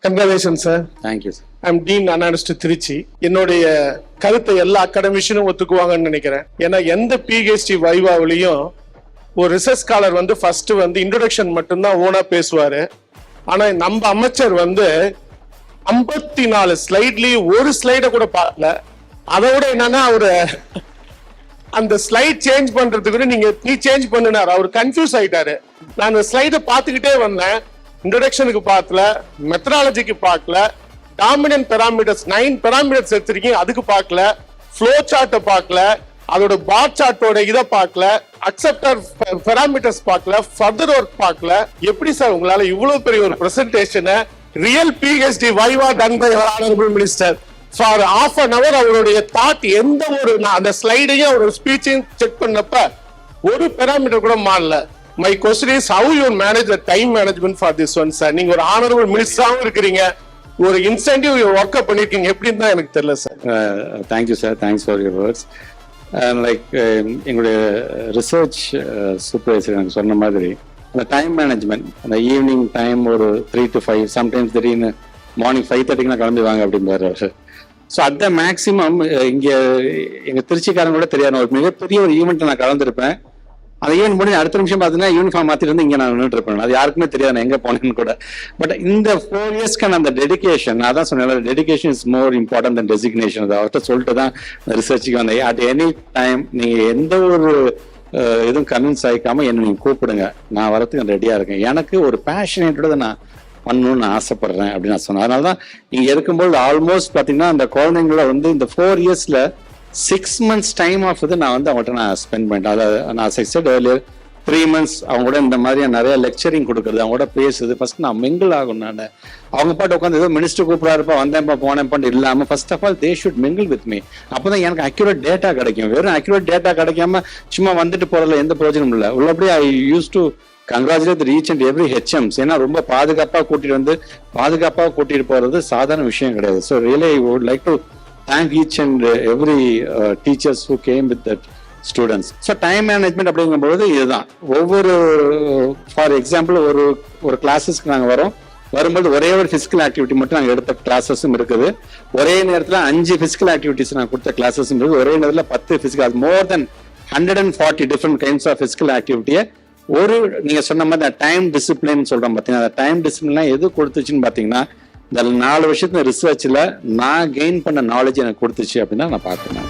Congratulation sir. Thank you sir. I'm dean analyst Trichy. என்னுடைய கருத்தை எல்லா அகாடமிஷனும் ஒத்துக்குவாங்கன்னு நினைக்கிறேன். ஏன்னா எந்த பிஹெச்டி வைவாவிலையும் ஒரு ரிசர்ச் ஸ்காலர் வந்து ஃபர்ஸ்ட் வந்து இன்ட்ரோடக்ஷன் மட்டும்தான் ஓனா பேசுவாரு. ஆனா நம்ம அமைச்சர் வந்து 54 ஸ்லைட்லயும் ஒரு ஸ்லைட கூட பார்க்கல. அதோட என்னன்னா அவரு அந்த ஸ்லைட் சேஞ்ச் பண்றதுக்கு நீ சேஞ்ச் பண்ணினார். அவர் கன்ஃபியூஸ் ஆயிட்டாரு. நான் அந்த ஸ்லைட பாத்துக்கிட்டே வந்தேன். இன்ட்ரோடக்ஷனுக்கு பார்க்கல, மெத்தடாலஜிக்கு பார்க்கல, டாமினன்ட் பெராமீட்டர்ஸ் 9 பெராமீட்டர்ஸ் எடுத்திருக்கீங்க அதுக்கு பார்க்கல, ஃப்ளோ சார்ட்டை பார்க்கல, அதோட பார் சார்ட்டோட இதை பார்க்கல, அக்செப்டர் பெராமீட்டர்ஸ் பார்க்கல, ஃபர்தர் ஒர்க் பார்க்கல. எப்படி சார் உங்களால இவ்வளவு பெரிய ஒரு பிரசன்டேஷனை real PhD viva done by honourable minister for half an hour அவருடைய தாட் எந்த ஒரு அந்த ஸ்லைடையும் ஒரு ஸ்பீச்சையும் செக் பண்ணப்ப ஒரு பெராமீட்டர் கூட மாறல. My question is how you manage the time management for this one, sir? நீங்க ஒரு honorable minister-ஆவும் இருக்கிறீங்க, ஒரு இன்சென்டிவ் ஒர்க் அப் பண்ணிருக்கீங்க, எப்படின்னு தான் எனக்கு தெரியல sir. Thank you sir, thanks for your words. Like எங்களுடைய ரிசர்ச் சூப்பர்வைசர் எனக்கு சொன்ன மாதிரி அந்த டைம் மேனேஜ்மெண்ட், அந்த ஈவினிங் டைம் ஒரு 3 to 5, சம்டைம்ஸ் திடீர்னு மார்னிங் 5:30 கிளம்பி வாங்க அப்படின்பாரு அவர். ஸோ அந்த மேக்ஸிமம் இங்கே எங்கள் திருச்சிக்காரங்க கூட தெரியாது. ஒரு மிகப்பெரிய ஒரு ஈவெண்ட்டை நான் கலந்துருப்பேன். அந்த ஈவெண்ட் முடிஞ்சு அடுத்த நிமிஷம் பார்த்தீங்கன்னா யூனிஃபார்ம் மாற்றிட்டு வந்து இங்கே நான் நின்றுட்டு இருப்பேன். அது யாருக்குமே தெரியாது நான் எங்கே போனேன்னு கூட. பட் இந்த 4 இயர்ஸ்க்கான அந்த டெடிகேஷன், அதான் சொன்னேன், dedication is more important than designation. அது அவர்கிட்ட சொல்லிட்டு தான் ரிசர்ச்சுக்கு வந்தேன். அட் எனி டைம் நீங்கள் எந்த ஒரு எதுவும் கன்வின்ஸ் ஆகிக்காம என்னை நீங்கள் கூப்பிடுங்க, நான் வரத்துக்கு ரெடியாக இருக்கேன். எனக்கு ஒரு பேஷனேட்டோட நான் பண்ணணும்னு ஆசைப்படுறேன் அப்படின்னு நான் சொன்னேன். அதனால தான் இங்கே இருக்கும்போது ஆல்மோஸ்ட் பார்த்தீங்கன்னா அந்த குழந்தைங்கள வந்து இந்த 4 இயர்ஸில் 6 months டைம் ஆஃப் இது நான் வந்து அவங்கள்ட்ட நான் ஸ்பெண்ட் பண்ணிட்டேன். அதை நான் செக்ஸட் ஏர்லியர் 3 months அவங்க கூட இந்த மாதிரி நிறைய லெக்சரிங் கொடுக்குறது, அவங்க கூட பேசுது. ஃபர்ஸ்ட் நான் மிங்கிள் ஆகும். நான் அவங்க பாட்டு உட்காந்து ஏதோ மினிஸ்டர் கூப்பிடாருப்பா வந்தேன்ப்பா போனேன்ப்பான்னு இல்லாமல் first of all they should mingle with me. அப்போ தான் எனக்கு அக்யூரேட் டேட்டா கிடைக்கும். வெறும் அக்யூரேட் டேட்டா கிடைக்காம சும்மா வந்துட்டு போகிறதுல எந்த பிரயோஜனம் இல்லை. உள்ளபடி I use to congratulate each and every HMs. ஏன்னா ரொம்ப பாதுகாப்பாக கூட்டிட்டு போகிறது சாதாரண விஷயம் கிடையாது. So really I would like to thank each and every teachers who came with that students. So time management அப்படிங்கும்போது இதுதான். ஒவ்வொரு ஃபார் எக்ஸாம்பிள் ஒரு கிளாஸஸ்க்கு நாங்கள் வரும்போது ஒரே ஒரு ஃபிசிக்கல் ஆக்டிவிட்டி மட்டும் நாங்கள் எடுத்த கிளாஸஸும் இருக்குது. ஒரே நேரத்தில் 5 ஃபிசிக்கல் ஆக்டிவிட்டிஸ் நாங்கள் கொடுத்த கிளாஸஸும் இருக்குது. ஒரே நேரத்தில் 10 physical, more than 140 different kinds of physical ஆக்டிவிட்டியை நீங்கள் சொன்ன மாதிரி டைம் டிசிப்ளின் சொல்கிறோம் பார்த்தீங்கன்னா, அந்த டைம் டிசிப்ளின்லாம் எது கொடுத்துச்சுன்னு பார்த்தீங்கன்னா இந்த 4 வருஷத்துல ரிசர்ச்ல நான் கெயின் பண்ண நாலேஜ் எனக்கு கொடுத்துச்சு அப்படின்னு நான் பார்க்கிறேன்.